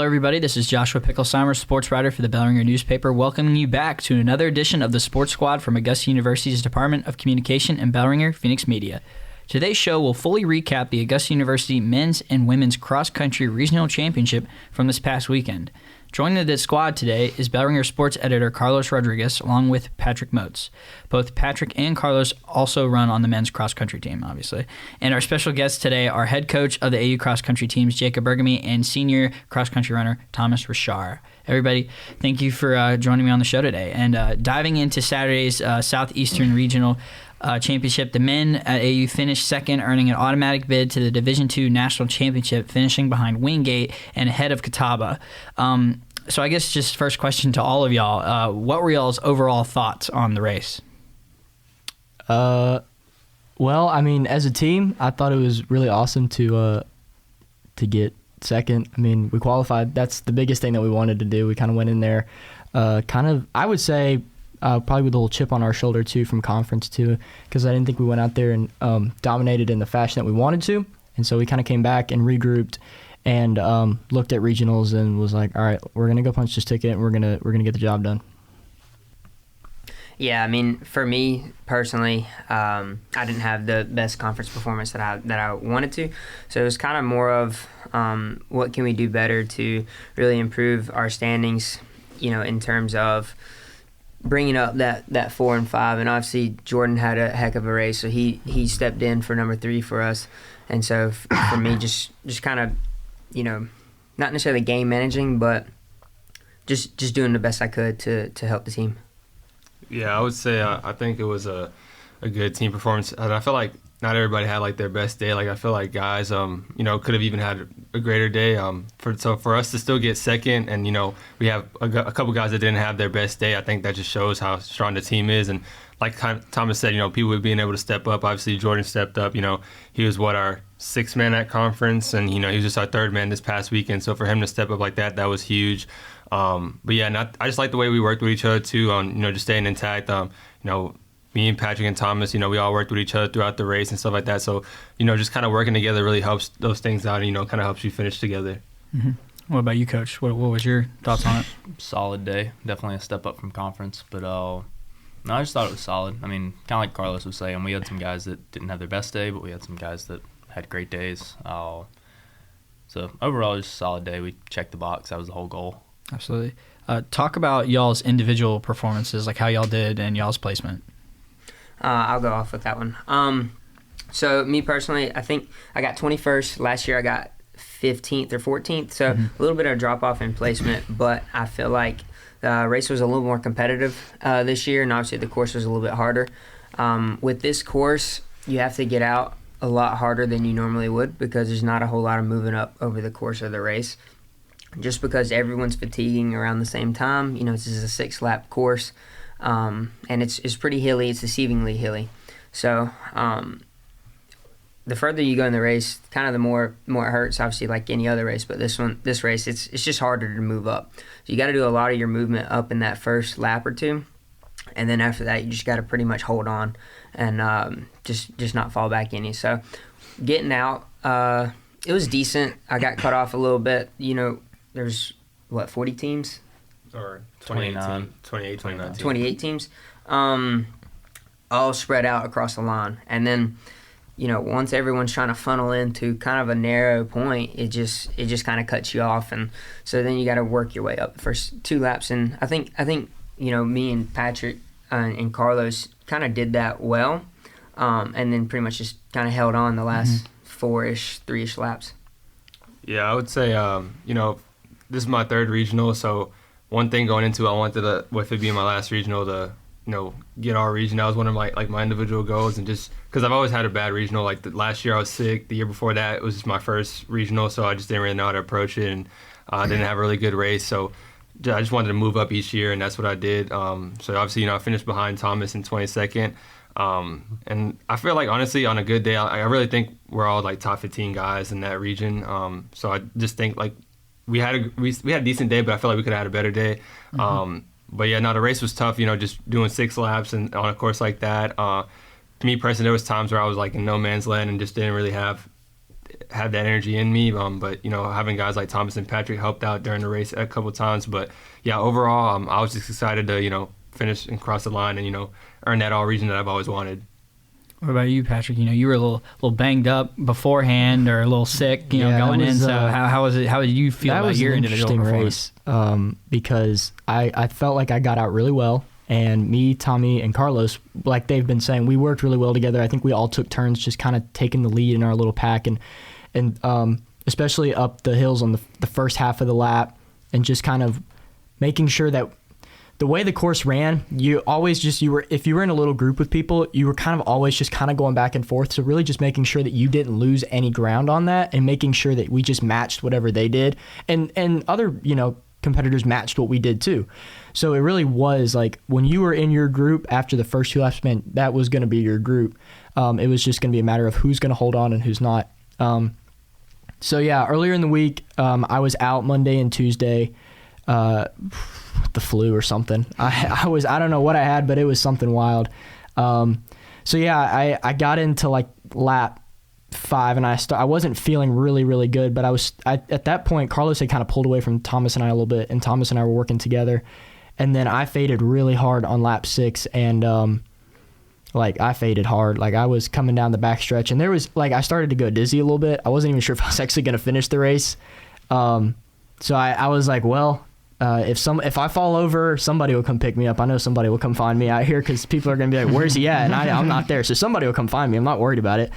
everybody. This is Joshua Picklesimer, sports writer for the Bell Ringer newspaper, welcoming you back to another edition of the Sports Squad from Augusta University's Department of Communication and Bell Ringer Phoenix Media. Today's show will fully recap the Augusta University men's and women's cross-country regional championship from this past weekend. Joining the squad today is Bell Ringer sports editor Carlos Rodriguez, along with Patrick Motes. Both Patrick and Carlos also run on the men's cross-country team, obviously. And our special guests today are head coach of the AU cross-country teams, Jacob Burgamy, and senior cross-country runner, Thomas Rischar. Everybody, thank you for joining me on the show today. And diving into Saturday's Southeastern Regional Championship, the men at AU finished second, earning an automatic bid to the Division II National Championship, finishing behind Wingate and ahead of Catawba. So I guess just first question to all of y'all, what were y'all's overall thoughts on the race? Well, I mean, as a team, I thought it was really awesome to get second. I mean, we qualified. That's the biggest thing that we wanted to do. We kind of went in there I would say, probably with a little chip on our shoulder, too, from conference, too, because I didn't think we went out there and dominated in the fashion that we wanted to. And so we kind of came back and regrouped and looked at regionals and was like, all right, we're going to go punch this ticket and we're gonna get the job done. Yeah, I mean, for me personally, I didn't have the best conference performance that I wanted to. So it was kind of more of what can we do better to really improve our standings, in terms of bringing up that 4 and 5. And obviously Jordan had a heck of a race, so he stepped in for number 3 for us. And so for me, just kind of, not necessarily game managing, but just doing the best I could to help the team. Yeah, I would say I think it was a good team performance. And I feel like not everybody had like their best day. Like I feel like guys, could have even had a greater day. For us to still get second, and we have a couple guys that didn't have their best day. I think that just shows how strong the team is. And like Thomas said, people being able to step up. Obviously, Jordan stepped up. He was our 6th man at conference, and he was just our 3rd man this past weekend. So for him to step up like that was huge. But yeah, I just like the way we worked with each other too on just staying intact. Me and Patrick and Thomas, we all worked with each other throughout the race and stuff like that. So just kind of working together really helps those things out, and kind of helps you finish together. Mm-hmm. What about you, Coach? What was your thoughts on it? Solid day, definitely a step up from conference, but no, I just thought it was solid. I mean, kind of like Carlos was saying, we had some guys that didn't have their best day, but we had some guys that had great days. So overall, just a solid day. We checked the box. That was the whole goal. Absolutely. Talk about y'all's individual performances, like how y'all did and y'all's placement. I'll go off with that one. So me personally, I think I got 21st. Last year I got 15th or 14th. So a little bit of a drop off in placement, but I feel like the race was a little more competitive this year, and obviously the course was a little bit harder. With this course, you have to get out a lot harder than you normally would because there's not a whole lot of moving up over the course of the race. Just because everyone's fatiguing around the same time. This is a 6-lap course, and it's pretty hilly. It's deceivingly hilly. So the further you go in the race, kind of the more it hurts, obviously, like any other race. But this race, it's just harder to move up. So you got to do a lot of your movement up in that first lap or two, and then after that, you just got to pretty much hold on and just not fall back any. So getting out, it was decent. I got cut off a little bit. There's 40 teams? Or 28 teams. All spread out across the line. And then, once everyone's trying to funnel into kind of a narrow point, it just kind of cuts you off. And so then you got to work your way up the first 2 laps. And I think me and Patrick and Carlos kind of did that well. And then pretty much just kind of held on the last 3-ish laps. Yeah, I would say, this is my 3rd regional, so one thing going into it, I wanted to, with it being my last regional, to get our region. That was one of my individual goals, and just because I've always had a bad regional. Like last year I was sick. The year before that it was just my first regional, so I just didn't really know how to approach it, and didn't have a really good race. So I just wanted to move up each year, and that's what I did. So obviously, I finished behind Thomas in 22nd. And I feel like, honestly, on a good day, I really think we're all like top 15 guys in that region. So I just think like we had a decent day, but I feel like we could have had a better day. But yeah, no, the race was tough, just doing 6 laps and on a course like that. To me personally, there was times where I was like in no man's land and just didn't really have had that energy in me. But having guys like Thomas and Patrick helped out during the race a couple times. But yeah, overall, I was just excited to finish and cross the line and earn that all region that I've always wanted. What about you, Patrick? You were a little banged up beforehand or a little sick, going in. So how was it? How did you feel about your individual performance? That was an interesting race because I felt like I got out really well. And me, Tommy, and Carlos, like they've been saying, we worked really well together. I think we all took turns just kind of taking the lead in our little pack, and especially up the hills on the first half of the lap, and just kind of making sure that the way the course ran, if you were in a little group with people, you were kind of always just kind of going back and forth. So really just making sure that you didn't lose any ground on that, and making sure that we just matched whatever they did, and other competitors matched what we did too. So it really was like when you were in your group after the first 2 laps, man, that was going to be your group. It was just going to be a matter of who's going to hold on and who's not. So yeah, earlier in the week, I was out Monday and Tuesday, the flu or something. I don't know what I had, but it was something wild. So yeah, I got into like lap 5 and I wasn't feeling really, really good, but at that point, Carlos had kind of pulled away from Thomas and I a little bit, and Thomas and I were working together. And then I faded really hard on lap 6, and I faded hard. Like I was coming down the backstretch, and there was I started to go dizzy a little bit. I wasn't even sure if I was actually going to finish the race. So I was like, well, if I fall over, somebody will come pick me up. I know somebody will come find me out here because people are going to be like, where's he at? And I'm not there. So somebody will come find me. I'm not worried about it.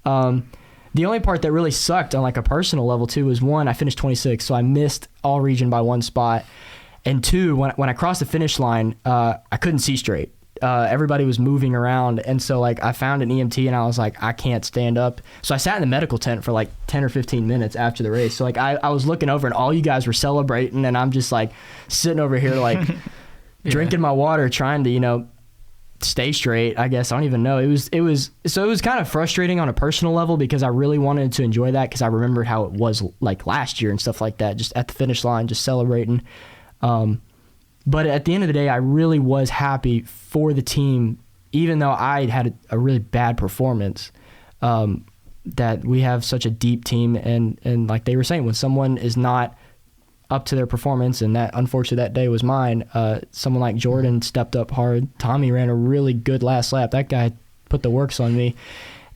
The only part that really sucked on like a personal level too was, 1, I finished 26, so I missed all region by 1 spot. And 2, when I crossed the finish line, I couldn't see straight. Everybody was moving around, and so I found an EMT, and I was like, I can't stand up. So I sat in the medical tent for 10 or 15 minutes after the race. So I was looking over, and all you guys were celebrating, and I'm just sitting over here drinking my water, trying to stay straight. I guess I don't even know. It was kind of frustrating on a personal level because I really wanted to enjoy that because I remembered how it was last year and stuff like that, just at the finish line, just celebrating. But at the end of the day, I really was happy for the team, even though I had a really bad performance, that we have such a deep team. And like they were saying, when someone is not up to their performance, and that unfortunately that day was mine, someone like Jordan stepped up hard. Tommy ran a really good last lap. That guy put the works on me.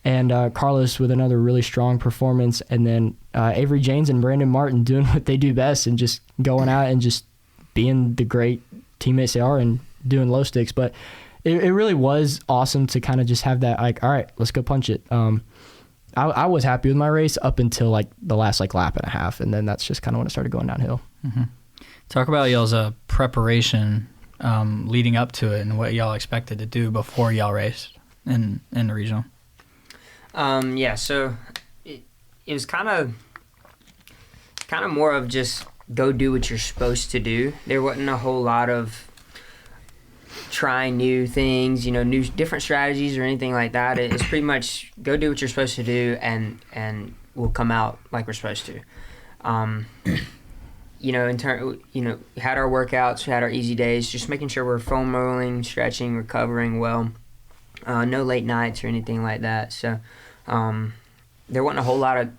And Carlos with another really strong performance. And then Avery Janes and Brandon Martin doing what they do best and just going out and just being the great teammates they are and doing low sticks. But it really was awesome to kind of just have that, all right, let's go punch it. I was happy with my race up until the last lap and a half, and then that's just kind of when it started going downhill. Mm-hmm. Talk about y'all's preparation leading up to it and what y'all expected to do before y'all raced in the regional. Yeah, so it was kind of more of just go do what you're supposed to do. There wasn't a whole lot of trying new things, new different strategies or anything like that. It's pretty much go do what you're supposed to do, and we'll come out like we're supposed to. We had our workouts, we had our easy days, just making sure we're foam rolling, stretching, recovering well. No late nights or anything like that. So there wasn't a whole lot of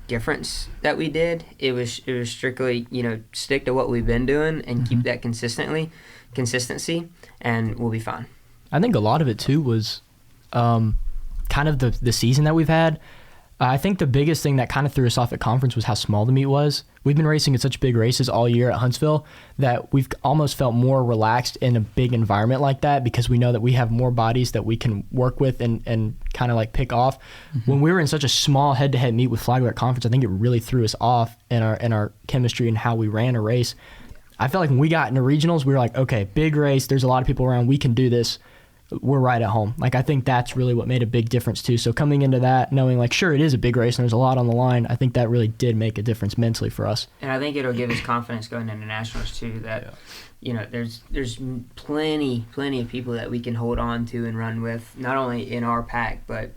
difference that we did. It was strictly stick to what we've been doing and keep that consistency, and we'll be fine. I think a lot of it too was kind of the season that we've had. I think the biggest thing that kind of threw us off at conference was how small the meet was. We've been racing in such big races all year at Huntsville that we've almost felt more relaxed in a big environment like that because we know that we have more bodies that we can work with and kind of pick off. Mm-hmm. When we were in such a small head-to-head meet with Flagler at conference, I think it really threw us off in our chemistry and how we ran a race. I felt like when we got into regionals, we were like, okay, big race, there's a lot of people around, we can do this. We're right at home. I think that's really what made a big difference too. So coming into that, knowing sure, it is a big race and there's a lot on the line, I think that really did make a difference mentally for us. And I think it'll give us confidence going into nationals too, that there's plenty of people that we can hold on to and run with, not only in our pack, but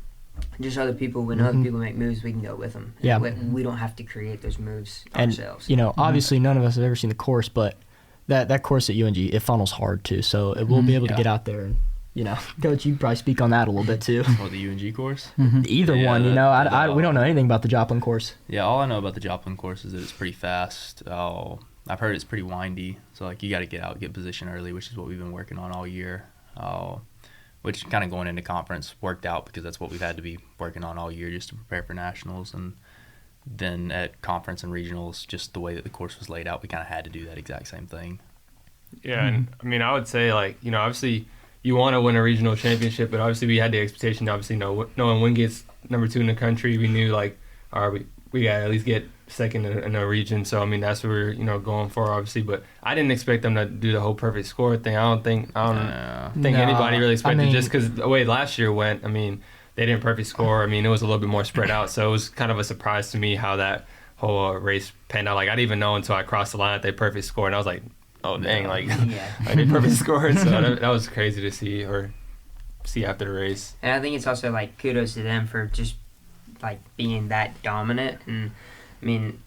just other people. When other people make moves, we can go with them. Yeah. We don't have to create those moves ourselves. Obviously none of us have ever seen the course, but that course at UNG, it funnels hard too. So we'll be able to get out there Coach, you probably speak on that a little bit too. Or the UNG course. Either one, we don't know anything about the Joplin course. Yeah, all I know about the Joplin course is that it's pretty fast. I've heard it's pretty windy, so like you got to get out, get position early, which is what we've been working on all year. Which kind of going into conference worked out because that's what we've had to be working on all year just to prepare for nationals. And then at conference and regionals, just the way that the course was laid out, we kind of had to do that exact same thing. Yeah, and I mean, I would say obviously you want to win a regional championship, but obviously we had the expectation. Obviously, knowing Wingate's number 2 in the country, we knew all right, we got to at least get second in a region. So I mean, that's what we're going for, obviously. But I didn't expect them to do the whole perfect score thing. I don't think anybody really expected, just because the way last year went. I mean, they didn't perfect score. I mean, it was a little bit more spread out, so it was kind of a surprise to me how that whole race panned out. Like, I didn't even know until I crossed the line that they perfect score, and I was like, oh dang, I did perfect score. So that was crazy to see after the race. And I think it's also like kudos to them for just like being that dominant. And I mean,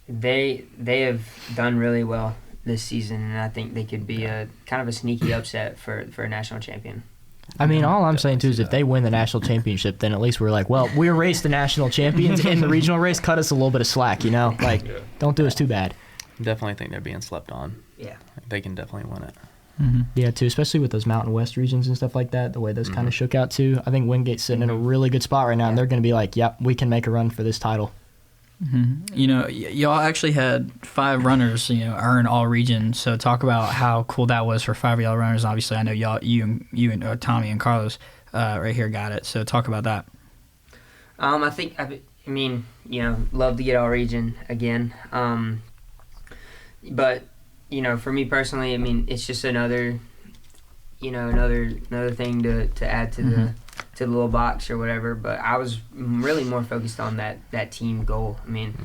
they have done really well this season, and I think they could be a kind of a sneaky upset for a national champion. I mean, all I'm saying too is if they win the national championship, then at least we're like, well, we raced the national champions in the regional race. Cut us a little bit of slack, don't do us too bad. Definitely think they're being slept on. Yeah, they can definitely win it. Mm-hmm. Yeah, too, especially with those Mountain West regions and stuff like that, the way those kind of shook out too. I think Wingate's sitting in a really good spot right now, and they're going to be like, yep, we can make a run for this title. Mm-hmm. Y'all actually had 5 runners, earn all regions. So talk about how cool that was for 5 of y'all runners. Obviously, I know you and Tommy and Carlos right here got it. So talk about that. I mean, love to get all region again. But for me personally, I mean, it's just another thing to add to the little box or whatever. But I was really more focused on that team goal. I mean,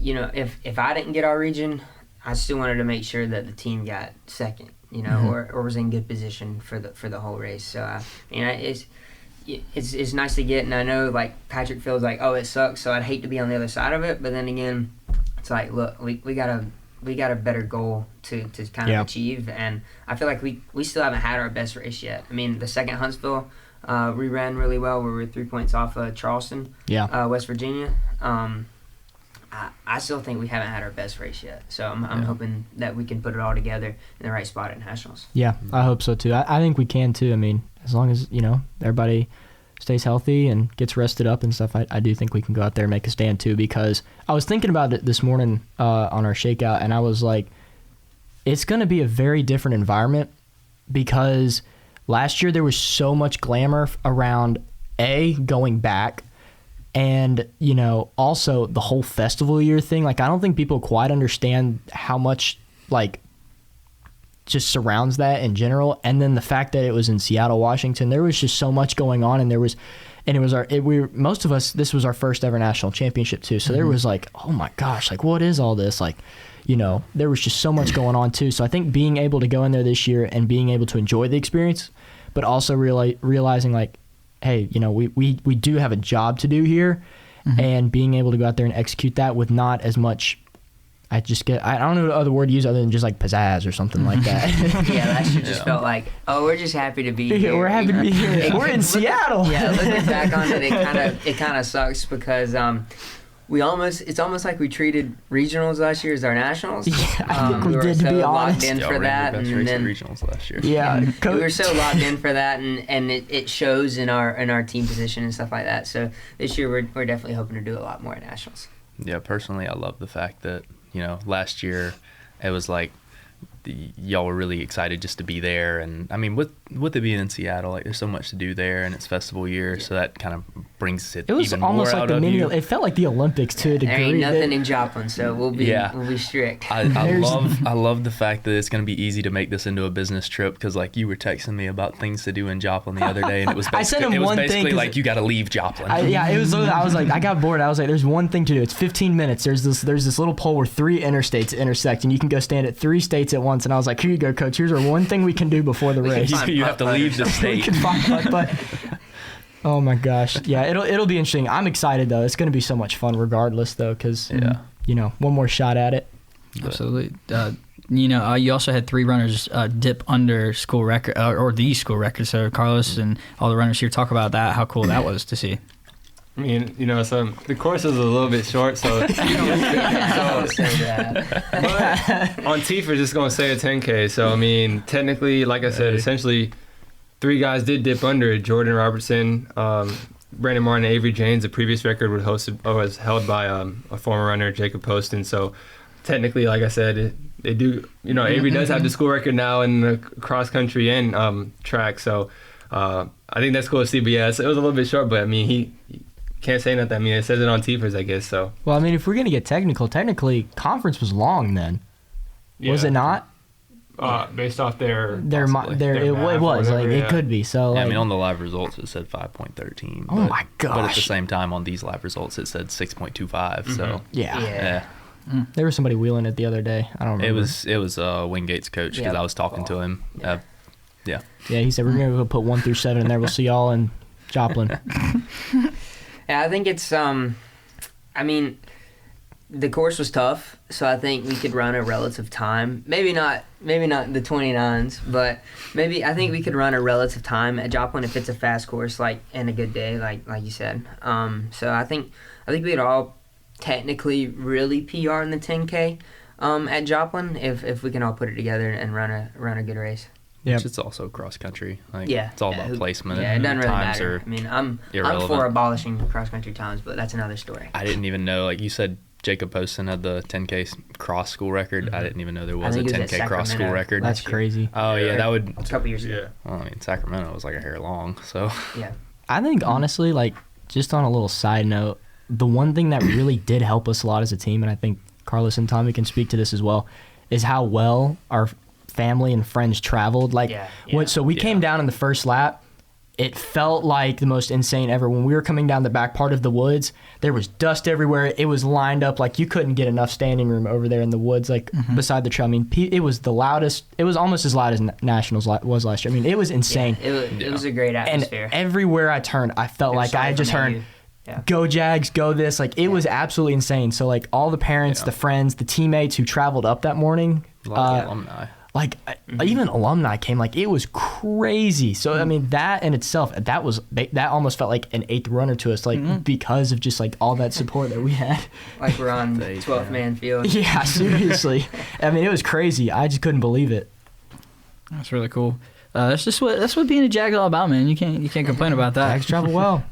if I didn't get our region, I still wanted to make sure that the team got second, or was in good position for the whole race. So it's nice to get, and I know like Patrick feels like, oh, it sucks, so I'd hate to be on the other side of it. But then again, it's like, look, we got a better goal to kind of achieve, and I feel like we still haven't had our best race yet. I mean, the second Huntsville, we ran really well. We were 3 points off of Charleston, West Virginia. I still think we haven't had our best race yet, so I'm hoping that we can put it all together in the right spot at nationals. Yeah, I hope so too. I think we can too. I mean, as long as everybody stays healthy and gets rested up and stuff, I do think we can go out there and make a stand too, because I was thinking about it this morning on our shakeout, and I was like, it's going to be a very different environment, because last year there was so much glamour around going back, and also the whole festival year thing. Like, I don't think people quite understand how much just surrounds that in general. And then the fact that it was in Seattle, Washington, there was just so much going on, and most of us, this was our first ever national championship too. So there was like, oh my gosh, like what is all this? Like, there was just so much going on too. So I think being able to go in there this year and being able to enjoy the experience, but also realizing like, hey, we do have a job to do here, and being able to go out there and execute that with not as much, I don't know what other word to use other than just like pizzazz or something like that. Yeah, last year just felt like, we're just happy to be here. Yeah, we're happy to be here. We're in Seattle. Yeah, looking back on it, it kind of sucks, because it's almost like we treated regionals last year as our nationals. Yeah, I think we did, to be honest. Locked in for that, and then regionals last year. Yeah, we were so locked in for that, and it shows in our team position and stuff like that. So this year we're definitely hoping to do a lot more at nationals. Yeah, personally, I love the fact that last year it was like y'all were really excited just to be there, and I mean with it being in Seattle, like there's so much to do there, and it's festival year, so that kind of brings it was even almost more like out the of mini. you. It felt like the Olympics to a degree. There ain't nothing in Joplin, so we'll be strict. I love the fact that it's going to be easy to make this into a business trip, because like you were texting me about things to do in Joplin the other day, and it was basically like you got to leave Joplin. It was. I was like, I got bored. I was like, there's one thing to do. It's 15 minutes. There's this little pole where 3 interstates intersect, and you can go stand at 3 states at once. And I was like, here you go, coach. Here's our one thing we can do before the race. You have to leave the state. We can find but oh my gosh, yeah, it'll be interesting. I'm excited though. It's going to be so much fun regardless though, because one more shot at it. Absolutely. You also had 3 runners dip under school record or the school record. So Carlos and all the runners here, talk about that. How cool that was to see. I mean, so the course is a little bit short, so. But on TEEF, we're just gonna say a 10K. So I mean, technically, like I said, essentially, 3 guys did dip under it. Jordan Robertson, Brandon Martin, and Avery James. The previous record was held by a former runner, Jacob Poston. So technically, like I said, they do. Avery does have the school record now in the cross country and track. So I think that's cool to see. But yeah, it was a little bit short. But I mean, he can't say nothing. I mean, it says it on TEEFers, I guess. So. Well, I mean, if we're gonna get technically, conference was long then. Yeah. Was it not? Based off their it was like it could be. So I mean, on the live results it said 5.13. Oh my gosh! But at the same time, on these live results it said 6.25. So yeah. There was somebody wheeling it the other day. I don't remember. It was Wingate's coach because I was talking to him. Yeah, he said we're gonna go put 1 through 7 in there. We'll see y'all in Joplin. Yeah, I think it's I mean, the course was tough, so I think we could run a relative time. Maybe not the 29s, but I think we could run a relative time at Joplin if it's a fast course, like, and a good day, like you said. So I think we'd all technically really PR in the 10K at Joplin if we can all put it together and run a good race. Yeah, it's also cross country. It's all about placement. Yeah, it doesn't really matter. I mean, I'm for abolishing cross country times, but that's another story. I didn't even know, like you said, Jacob Poston had the 10K cross school record. Mm-hmm. I didn't even know there was a 10K cross school record. That's crazy. Oh yeah, that would a couple years ago. Well, I mean, Sacramento was like a hair long, so yeah. I think honestly, like, just on a little side note, the one thing that really did help us a lot as a team, and I think Carlos and Tommy can speak to this as well, is how well our family and friends traveled. So we came down in the first lap. It felt like the most insane ever. When we were coming down the back part of the woods, there was dust everywhere. It was lined up like you couldn't get enough standing room over there in the woods, beside the trail. I mean, it was the loudest. It was almost as loud as Nationals was last year. I mean, it was insane. Yeah, it was a great atmosphere. And everywhere I turned, I felt like I had just heard, go Jags, go this. Like, it was absolutely insane. So, like, all the parents, the friends, the teammates who traveled up that morning. Alumni. Even alumni came. Like, it was crazy. So I mean, that in itself, that almost felt like an 8th runner to us, because of just like all that support that we had. Like we're on 12th man field. Yeah, seriously. I mean, it was crazy. I just couldn't believe it. That's really cool. That's what being a Jag is all about, man. You can't complain about that. Jags travel well.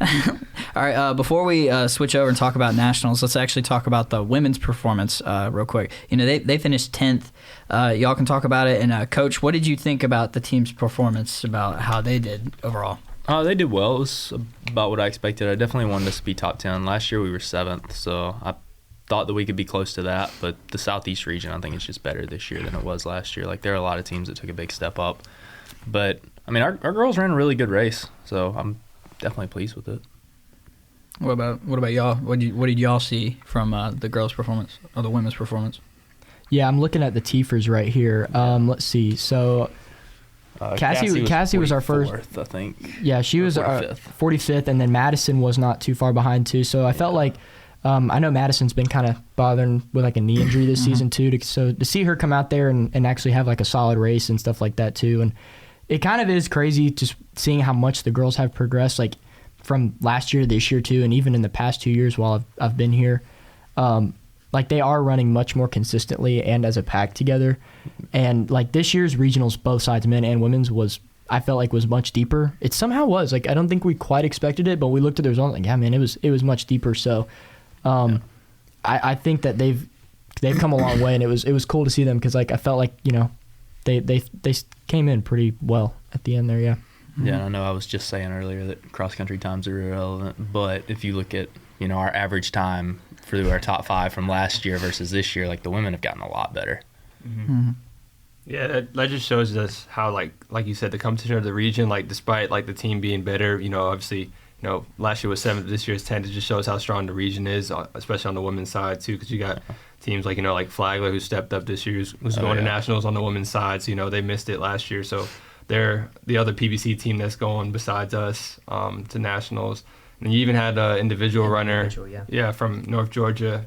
All right. Before we switch over and talk about nationals, let's actually talk about the women's performance real quick. They finished 10th. Y'all can talk about it. And Coach, what did you think about the team's performance? About how they did overall? They did well. It was about what I expected. I definitely wanted us to be top 10. Last year we were 7th, so I thought that we could be close to that. But the Southeast region, I think, is just better this year than it was last year. Like, there are a lot of teams that took a big step up. But, I mean, our girls ran a really good race, so I'm definitely pleased with it. What about y'all? What did y'all see from the girls' performance or the women's performance? Yeah, I'm looking at the TEEFers right here. Let's see. So Cassie was our first. I think. Yeah, she was 45th, and then Madison was not too far behind too. So I felt like I know Madison's been kind of bothering with like a knee injury this season too. So to see her come out there and actually have like a solid race and stuff like that too, and it kind of is crazy just seeing how much the girls have progressed, like from last year to this year too, and even in the past 2 years while I've been here. Like, they are running much more consistently and as a pack together. And like this year's regionals, both sides, men and women's, I felt like was much deeper. It somehow was. Like, I don't think we quite expected it, but we looked at the results like, yeah, man, it was much deeper. So I think that they've come a long way, and it was cool to see them, because like I felt like, they came in pretty well at the end there. Yeah. Yeah, I know I was just saying earlier that cross country times are irrelevant, but if you look at our average time for our top 5 from last year versus this year, like, the women have gotten a lot better. Yeah, that just shows us how like you said, the competition of the region, like, despite like the team being better, obviously, last year was 7th, this year's 10th. It just shows how strong the region is, especially on the women's side too, because you got teams like like Flagler, who stepped up this year, who's going to nationals on the women's side. So they missed it last year, so they're the other PBC team that's going besides us to nationals. And you even had an individual runner, from North Georgia,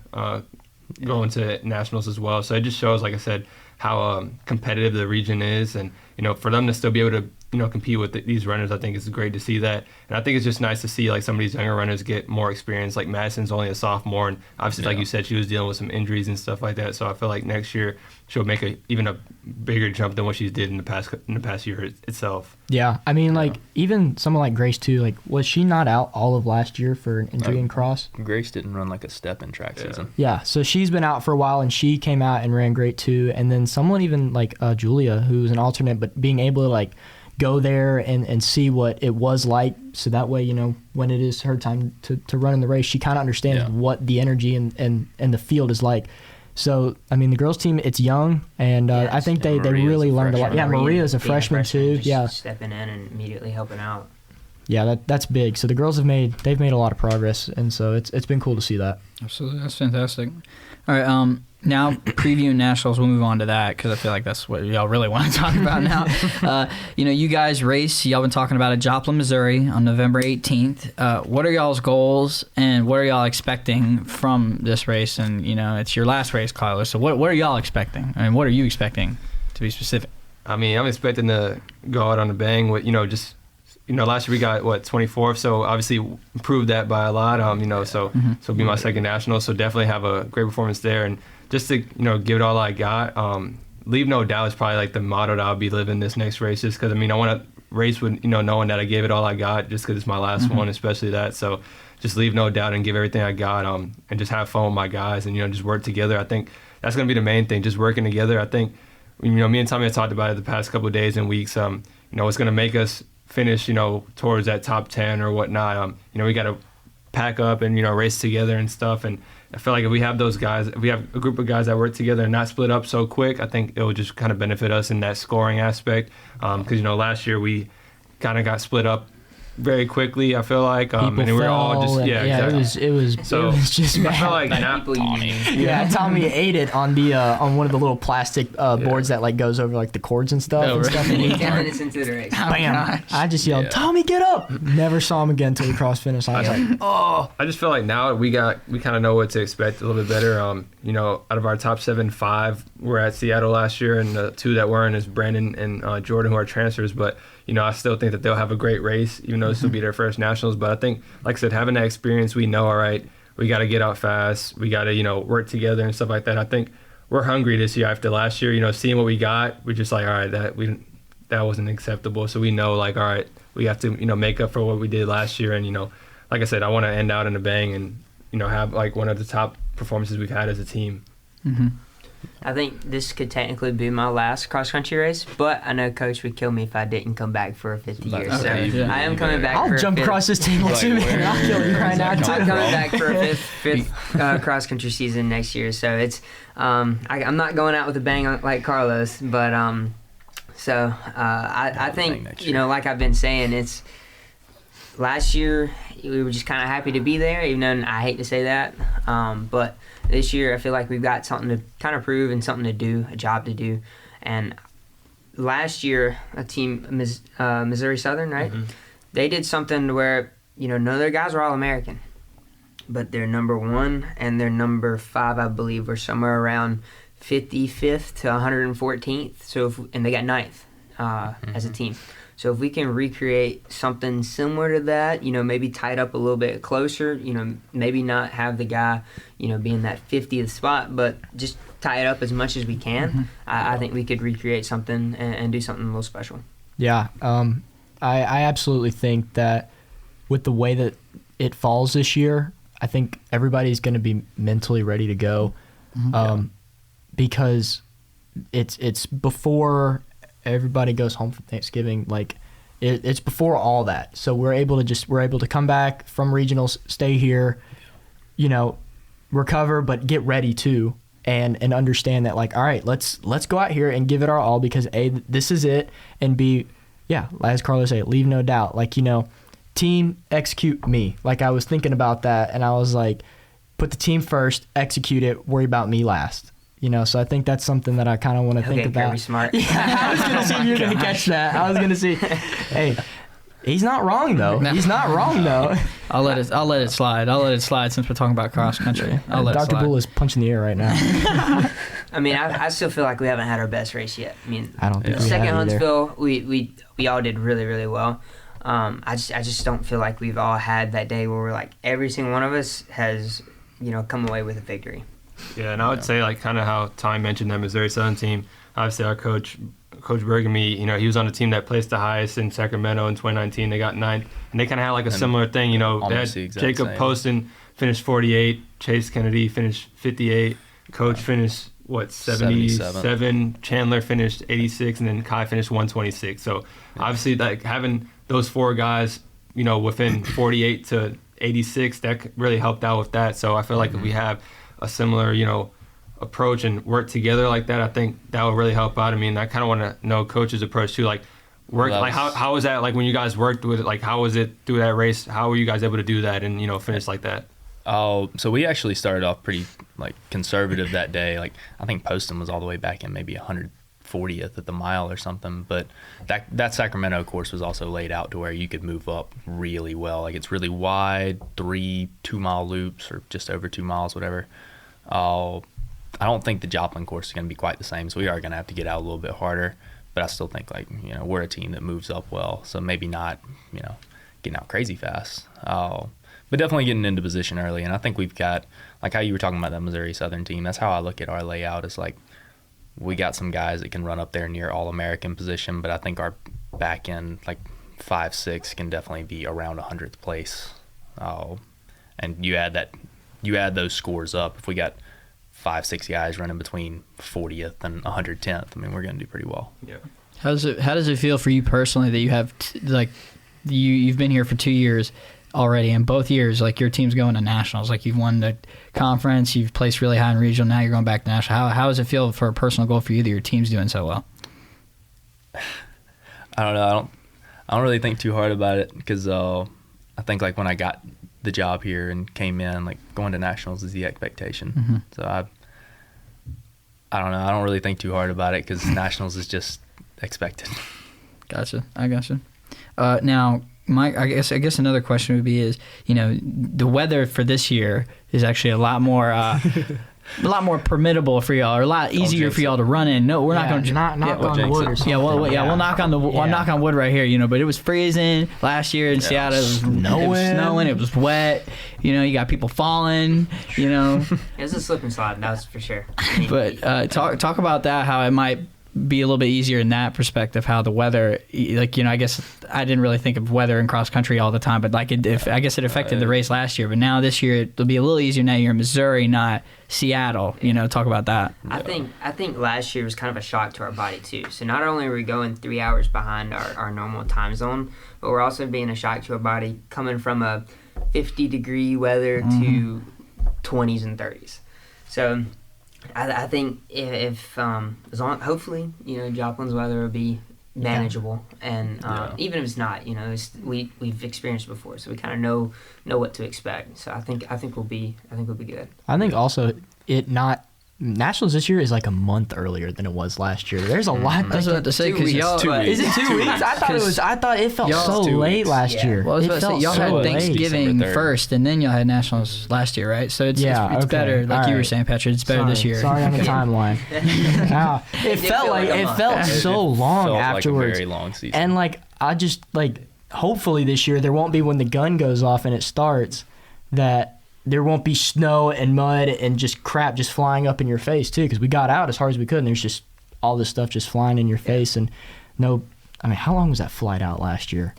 going to nationals as well. So it just shows, like I said, how competitive the region is, and for them to still be able to compete with these runners, I think it's great to see that. And I think it's just nice to see like some of these younger runners get more experience. Like Madison's only a sophomore, and obviously, like you said, she was dealing with some injuries and stuff like that. So I feel like next year she'll make even a bigger jump than what she did in the past year itself. Yeah, I mean, like even someone like Grace too. Like, was she not out all of last year for an injury in cross? Grace didn't run like a step in track season. Yeah, so she's been out for a while, and she came out and ran great too. And then someone even like Julia, who was an alternate, but being able to like go there and see what it was like, so that way, when it is her time to run in the race, she kind of understands what the energy and the field is like. So, I mean, the girls' team, it's young, and I think they really learned a lot. Yeah, Maria's a freshman too. Yeah, stepping in and immediately helping out. Yeah, that's big. So the girls they've made a lot of progress, and so it's been cool to see that. Absolutely, that's fantastic. All right, now previewing nationals, we'll move on to that because I feel like that's what y'all really want to talk about now. You guys race. Y'all been talking about it, Joplin, Missouri, on November 18th. What are y'all's goals, and what are y'all expecting from this race? And it's your last race, Carlos. So what are y'all expecting, and what are you expecting, to be specific? I mean, I'm expecting to go out on a bang with last year we got 24th, so obviously improved that by a lot. So it'll be my second national, so definitely have a great performance there, and just to give it all I got. Leave no doubt is probably like the motto that I'll be living this next race, just because I want to race with knowing that I gave it all I got, just because it's my last one, especially that. So just leave no doubt and give everything I got, and just have fun with my guys, and just work together. I think that's gonna be the main thing, just working together. I think me and Tommy have talked about it the past couple of days and weeks. It's gonna make us finish, towards that top 10 or whatnot. We got to pack up and, race together and stuff. And I feel like if we have those guys, if we have a group of guys that work together and not split up so quick, I think it will just kind of benefit us in that scoring aspect. Because, last year we kind of got split up very quickly, I feel like, and we were all just exactly. it was just bad. I feel like now, Tommy ate it on the on one of the little plastic boards that like goes over like the cords and stuff. 10 minutes into the race. Bam! I just yelled, "Tommy, get up!" Never saw him again until we crossed finish. I was like, "Oh!" I just feel like now we kind of know what to expect a little bit better. Out of our top 5 were at Seattle last year, and the 2 that weren't is Brandon and Jordan, who are transfers, but. I still think that they'll have a great race, even though this will be their first nationals. But I think, like I said, having that experience, we know, all right, we got to get out fast. We got to, work together and stuff like that. I think we're hungry this year after last year. Seeing what we got, we're just like, all right, that wasn't acceptable. So we know, like, all right, we have to, make up for what we did last year. And, like I said, I want to end out in a bang and, have, like, one of the top performances we've had as a team. Mm-hmm. I think this could technically be my last cross-country race, but I know Coach would kill me if I didn't come back for a 5th year. So I am coming back for a 5th. I'll jump across this table too, man. I'll kill you right now, too. I'm coming back for a fifth cross-country season next year. So it's I'm not going out with a bang like Carlos, but I think, like I've been saying, it's last year we were just kind of happy to be there, even though I hate to say that, but this year, I feel like we've got something to kind of prove and something to do, a job to do. And last year, a team, Missouri Southern, right? Mm-hmm. They did something where, none of their guys were All-American. But their number 1 and their number 5, I believe, were somewhere around 55th to 114th. And they got 9th as a team. So if we can recreate something similar to that, maybe tie it up a little bit closer, maybe not have the guy, be in that 50th spot, but just tie it up as much as we can, mm-hmm. I think we could recreate something and do something a little special. Yeah, I absolutely think that with the way that it falls this year, I think everybody's going to be mentally ready to go, because it's before everybody goes home for Thanksgiving. Like it's before all that, so we're able to come back from regionals, stay here, recover, but get ready too, and understand that, like, all right, let's go out here and give it our all, because A, this is it, and B, as Carlos said, leave no doubt. Like, team, execute me. Like, I was thinking about that, and I was like, put the team first, execute it, worry about me last. So I think that's something that I kind of want to think about. Very smart. Yeah, I was going to see if you were going to catch that. I was going to see, hey, He's not wrong though. He's not wrong though. I'll let it slide. I'll let it slide since we're talking about cross country. I'll let Dr. it slide. Bulla is punching the air right now. I mean, I still feel like we haven't had our best race yet. I mean, I don't think we second have either. Huntsville, we all did really, really well. I just don't feel like we've all had that day where we're like every single one of us has come away with a victory. Yeah, and I would say like kind of how Ty mentioned that Missouri Southern team. Obviously, our coach Burgamy, he was on a team that placed the highest in Sacramento in 2019. They got 9th, and they kind of had like a similar thing. They had Jacob Poston finished 48, Chase Kennedy finished 58, Coach finished 77, Chandler finished 86, and then Kai finished 126. So obviously, like having those 4 guys, within 48 to 86, that really helped out with that. So I feel like if we have a similar, approach and work together like that, I think that will really help out. I mean, I kind of want to know Coach's approach too. Like, how was that? Like when you guys worked with it, like how was it through that race? How were you guys able to do that and finish like that? Oh, so we actually started off pretty like conservative that day. Like I think Poston was all the way back in maybe 140th at the mile or something. But that Sacramento course was also laid out to where you could move up really well. Like it's really wide, 3 2-mile loops or just over 2 miles, whatever. I don't think the Joplin course is going to be quite the same, so we are going to have to get out a little bit harder. But I still think we're a team that moves up well, so maybe not getting out crazy fast. But definitely getting into position early, and I think we've got like how you were talking about that Missouri Southern team. That's how I look at our layout. Is like we got some guys that can run up there near All-American position, but I think our back end like 5-6 can definitely be around 100th place. And you add those scores up. If we got 5-6 guys running between 40th and 110th, I mean, we're going to do pretty well. Yeah. How does it feel for you personally that you have you've been here for 2 years already, and both years like your team's going to nationals, like you've won the conference, you've placed really high in regional, now you're going back to national. How does it feel for a personal goal for you that your team's doing so well? I don't know. I don't really think too hard about it because I think like when I got the job here and came in, like going to nationals is the expectation. Mm-hmm. So I don't know. I don't really think too hard about it because nationals is just expected. Gotcha. I gotcha. Now, I guess another question would be is, the weather for this year is actually a lot more permittable for y'all, or a lot easier for y'all to run in. No, we're not going to knock on the wood or something. We'll knock on we'll knock on wood right here. But it was freezing last year in Seattle. It was snowing. It was wet. You got people falling. It was a slip and slide, that's for sure. But talk about that. How it might be a little bit easier in that perspective, how the weather, I guess I didn't really think of weather in cross country all the time, but I guess it affected the race last year, but now this year it'll be a little easier. Now you're in Missouri, not Seattle. Talk about that. I think last year was kind of a shock to our body too. So not only are we going 3 hours behind our normal time zone, but we're also being a shock to our body coming from a 50-degree weather to 20s and 30s. So I think if as long, hopefully Joplin's weather will be manageable, and even if it's not, we've experienced it before, so we kind of know what to expect. So I think we'll be good. I think also Nationals this year is like a month earlier than it was last year. There's a lot. I was about to say because y'all is it 2 weeks? I thought it felt so late last year. Well, I was about to say y'all had Thanksgiving first, and then y'all had Nationals last year, right? So it's better, like you were saying, Patrick. It's better this year. Sorry on the timeline. It felt so long afterwards. Like a very long season. And I just hopefully this year there won't be when the gun goes off and it starts that. There won't be snow and mud and just crap just flying up in your face, too, because we got out as hard as we could, and there's just all this stuff just flying in your face. And how long was that flight out last year?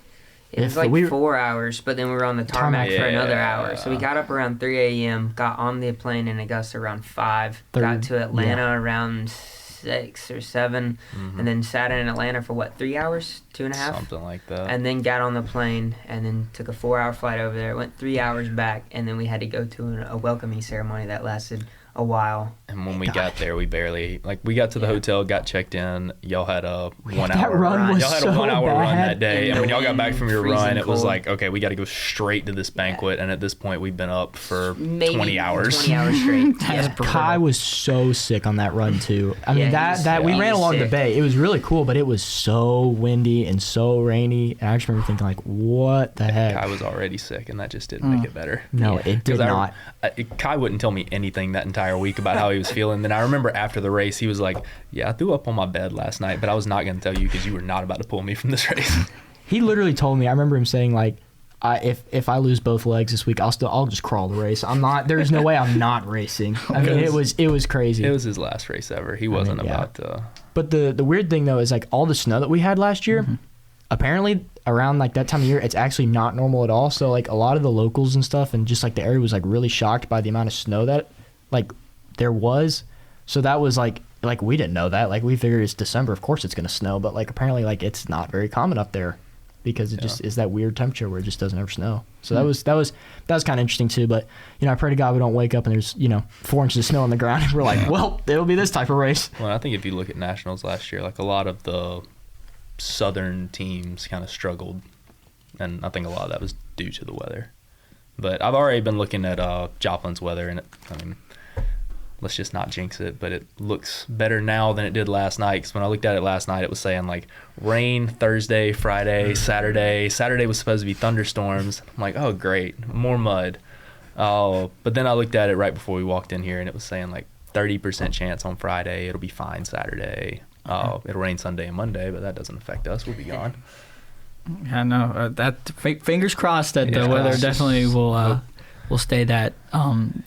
It was 4 hours, but then we were on the tarmac for another hour. So we got up around 3 a.m., got on the plane in Augusta around 5, got to Atlanta around 6 or 7, and then sat in Atlanta for 3 hours, 2.5, something like that, and then got on the plane and then took a 4-hour flight over there, went 3 hours back, and then we had to go to a welcoming ceremony that lasted a while. And when we got there, we barely we got to the hotel, got checked in. Y'all had a 1 hour run. Y'all had a 1 hour run that day, and when y'all got back from your run, it was cold. like, okay, we got to go straight to this banquet. And at this point, we've been up for Maybe 20 hours. 20 hours straight. That's brutal. Kai was so sick on that run too. I mean Yeah, that we he ran was along the sick. bay. It was really cool, but it was so windy and so rainy. And I just remember thinking like, what the heck? Kai was already sick, and that just didn't make it better. No, it did not. Kai wouldn't tell me anything that entire week about how he was feeling. Then I remember after the race, he was like, "Yeah, I threw up on my bed last night, but I was not going to tell you because you were not about to pull me from this race." He literally told me. I remember him saying like, if I lose both legs this week, I'll just crawl the race. I'm not. There's no way I'm not racing. I mean, it was crazy. It was his last race ever. He wasn't about to. But the weird thing though is like all the snow that we had last year. Apparently around like that time of year, it's actually not normal at all. So like a lot of the locals and stuff, and just like the area was like really shocked by the amount of snow that like there was. So that was like we didn't know that. Like we figured it's December, of course it's gonna snow. But like apparently like it's not very common up there because it just is that weird temperature where it just doesn't ever snow. So that was kind of interesting too. But I pray to God we don't wake up and there's 4 inches of snow on the ground and we're like, well, it'll be this type of race. Well, I think if you look at nationals last year, like a lot of the southern teams kind of struggled, and I think a lot of that was due to the weather. But I've already been looking at Joplin's weather, and let's just not jinx it, but it looks better now than it did last night. Because when I looked at it last night, it was saying like rain Thursday, Friday, Saturday. Saturday was supposed to be thunderstorms. I'm like, oh great, more mud. But then I looked at it right before we walked in here, and it was saying like 30% chance on Friday. It'll be fine Saturday. It'll rain Sunday and Monday, but that doesn't affect us. We'll be gone. I know that. Fingers crossed that the weather definitely will stay that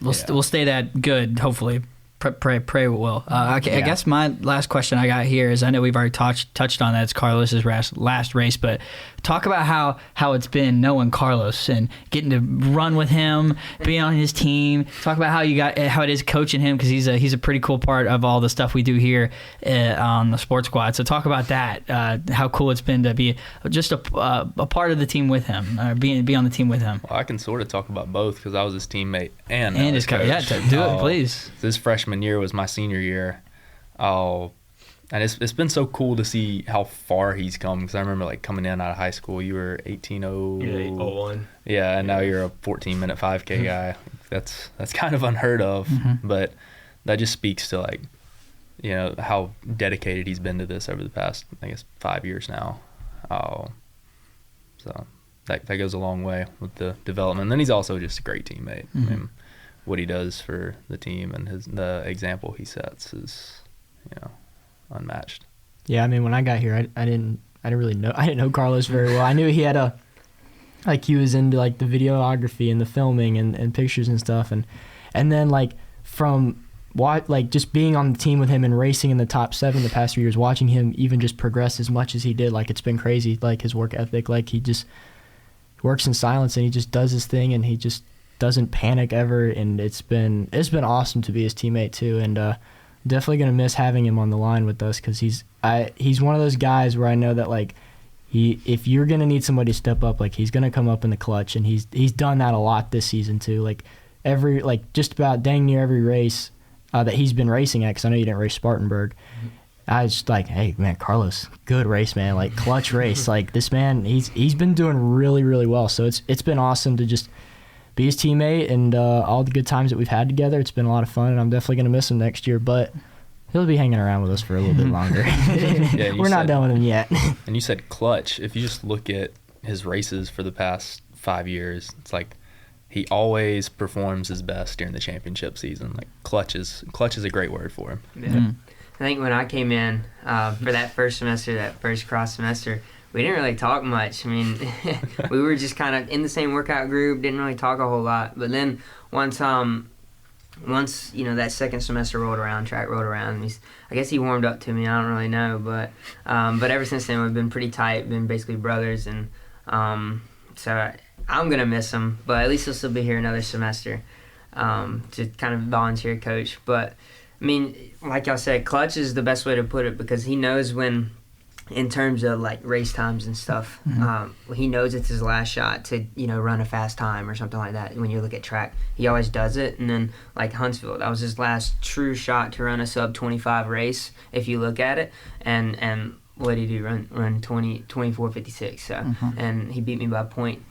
we'll stay that good. Hopefully, pray it will. I guess my last question I got here is, I know we've already touched on that. It's Carlos's last race, but talk about how it's been knowing Carlos and getting to run with him, being on his team. Talk about how it is coaching him, because he's a pretty cool part of all the stuff we do here on the Sports Squad. So talk about that. How cool it's been to be just a part of the team with him, be on the team with him. Well, I can sort of talk about both because I was his teammate and his coach. Yeah, do it, please. This freshman year was my senior year. And it's been so cool to see how far he's come, because I remember like coming in out of high school, you were 1801. Yeah, and now you're a 14-minute 5K guy. That's kind of unheard of, but that just speaks to like, how dedicated he's been to this over the past, I guess, 5 years now. So that goes a long way with the development. And then he's also just a great teammate. I mean, what he does for the team and the example he sets is, unmatched. Yeah, I mean, when I got here, I didn't really know. I didn't know Carlos very well. I knew he had he was into like the videography and the filming and pictures and stuff, and then like from just being on the team with him and racing in the top 7 the past few years, watching him even just progress as much as he did, like it's been crazy. Like his work ethic, like he just works in silence and he just does his thing and he just doesn't panic ever, and it's been awesome to be his teammate too, and definitely gonna miss having him on the line with us, because he's one of those guys where I know that like if you're gonna need somebody to step up, like he's gonna come up in the clutch, and he's done that a lot this season too. Like just about dang near every race that he's been racing at, because I know you didn't race Spartanburg. I was just like, hey man, Carlos, good race, man, like clutch race. Like this man, he's been doing really, really well. So it's been awesome to just be his teammate, and all the good times that we've had together. It's been a lot of fun, and I'm definitely going to miss him next year, but he'll be hanging around with us for a little bit longer. We're not done with him yet. And you said clutch. If you just look at his races for the past 5 years, it's like he always performs his best during the championship season. Like clutch is a great word for him. Yeah. I think when I came in for that first cross semester, we didn't really talk much. I mean, we were just kind of in the same workout group, didn't really talk a whole lot. But then once that second semester rolled around, track rolled around, I guess he warmed up to me. I don't really know, but ever since then we've been pretty tight, been basically brothers, and so I'm gonna miss him. But at least he'll still be here another semester to kind of volunteer coach. But I mean, like y'all said, clutch is the best way to put it, because he knows when in terms of like race times and stuff. He knows it's his last shot to run a fast time or something like that. When you look at track, he always does it. And then like Huntsville, that was his last true shot to run a sub 25 race if you look at it. And what did he do? Run 24:56. So and he beat me by 0.1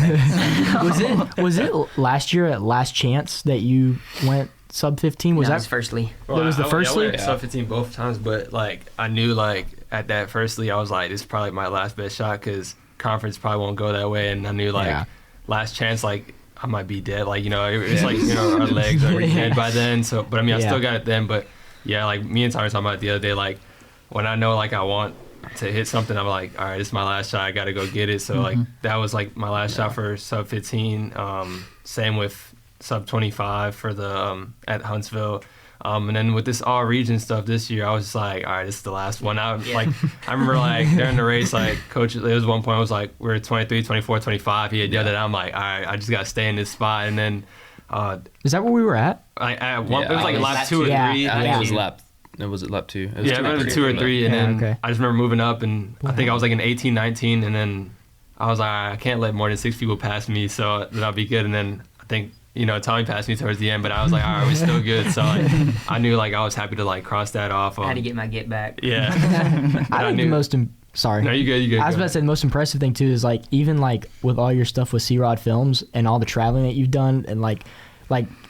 seconds. Was it last year at Last Chance that you went sub 15? Was No, that his first league? That was the first league? Sub 15 both times, but like I knew like at that first league I was like, this is probably my last best shot because conference probably won't go that way, and I knew like Last Chance like I might be dead, like it's like our legs are dead by then. So, but I mean I still got it then. But yeah, like me and Tommy were talking about it the other day, like when I know like I want to hit something, I'm like, all right, this is my last shot, I got to go get it. So like that was like my last shot for sub 15. Same with sub 25 for the at Huntsville. And then with this all region stuff this year, I was just like, all right, this is the last one. I remember like during the race, like coach, there was one point I was like, we were 23, 24, 25. He had yelled at it. I'm like, all right, I just got to stay in this spot. And then is that where we were at? It was like lap 2 or 3. I think it was lap. Was it lap 2? It was 2 or 3. And then I just remember moving up, and I think I was like in 18, 19. And then I was like, I can't let more than 6 people pass me, so then I'll be good. And then I think, Tommy passed me towards the end, but I was like, all right, we're still good. So like, I knew like I was happy to like cross that off. I had to get my get back. Yeah. I think the most sorry. No, you good. I was about to say the most impressive thing too is like even like with all your stuff with C-Rod Films and all the traveling that you've done, and like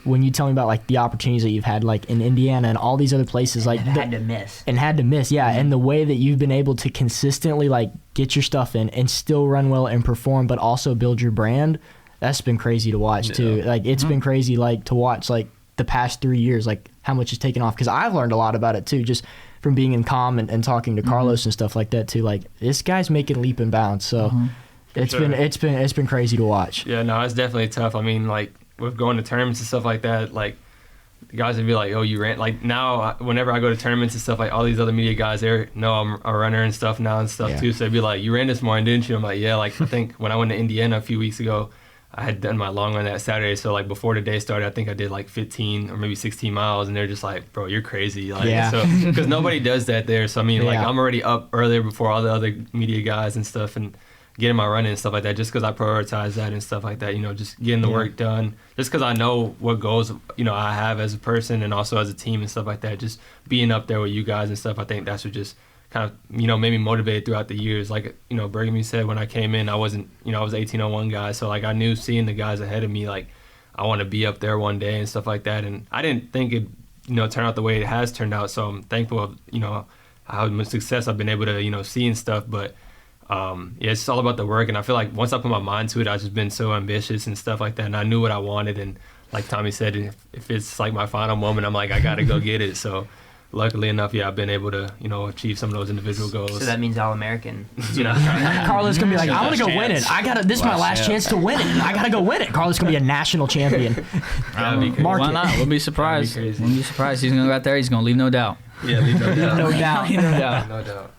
when you tell me about like the opportunities that you've had like in Indiana and all these other places, like had to miss, and the way that you've been able to consistently like get your stuff in and still run well and perform, but also build your brand. That's been crazy to watch too. Like it's been crazy like to watch like the past 3 years, like how much has taken off, because I've learned a lot about it too, just from being in comm and talking to Carlos and stuff like that too. Like this guy's making leap and bounds, so it's been crazy to watch. Yeah, no, it's definitely tough. I mean, like with going to tournaments and stuff like that, like the guys would be like, oh, you ran. Like now, whenever I go to tournaments and stuff, like all these other media guys, they know I'm a runner and stuff now and stuff too. So they'd be like, you ran this morning, didn't you? I'm like, yeah. Like I think when I went to Indiana a few weeks ago, I had done my long run that Saturday. So like before the day started, I think I did like 15 or maybe 16 miles, and they're just like, bro, you're crazy. Like, so because nobody does that there. So I mean, like I'm already up earlier before all the other media guys and stuff, and getting my running and stuff like that, just because I prioritize that and stuff like that, just getting the work done, just because I know what goals, I have as a person and also as a team and stuff like that, just being up there with you guys and stuff. I think that's what just kind of, made me motivated throughout the years. Like, Burgamy said, when I came in, I wasn't, I was 1801 guy. So like, I knew seeing the guys ahead of me, like I want to be up there one day and stuff like that. And I didn't think it, turn out the way it has turned out. So I'm thankful of, how much success I've been able to, see and stuff. But it's all about the work, and I feel like once I put my mind to it, I've just been so ambitious and stuff like that, and I knew what I wanted. And like Tommy said, if it's like my final moment, I'm like, I gotta go get it. So luckily enough, I've been able to achieve some of those individual goals. So that means All-American. Carlos gonna be like, I want to go win it. This is my last chance to win it. I gotta go win it. Carlos gonna be a national champion. Why not? We'll be surprised. We'll be surprised. He's gonna go out there. He's gonna leave no doubt. Yeah, leave no doubt. No doubt. No doubt.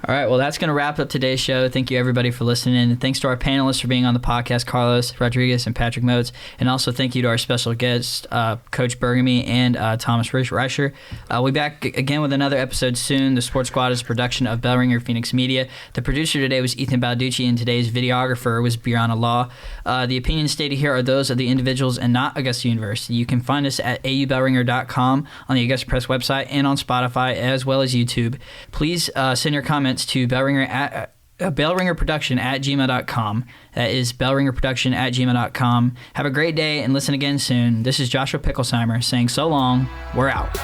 All right, well, that's going to wrap up today's show. Thank you, everybody, for listening. And thanks to our panelists for being on the podcast, Carlos, Rodriguez, and Patrick Motes. And also thank you to our special guests, Coach Burgamy and Thomas Rischar. We'll be back again with another episode soon. The Sports Squad is a production of Bell Ringer Phoenix Media. The producer today was Ethan Balducci, and today's videographer was Brionna Law. The opinions stated here are those of the individuals and not Augusta University. You can find us at aubellringer.com, on the Augusta Press website, and on Spotify, as well as YouTube. Please send your comments to bellringerproduction@gmail.com. That is bellringerproduction@gmail.com. Have a great day and listen again soon. This is Joshua Picklesimer saying so long. We're out.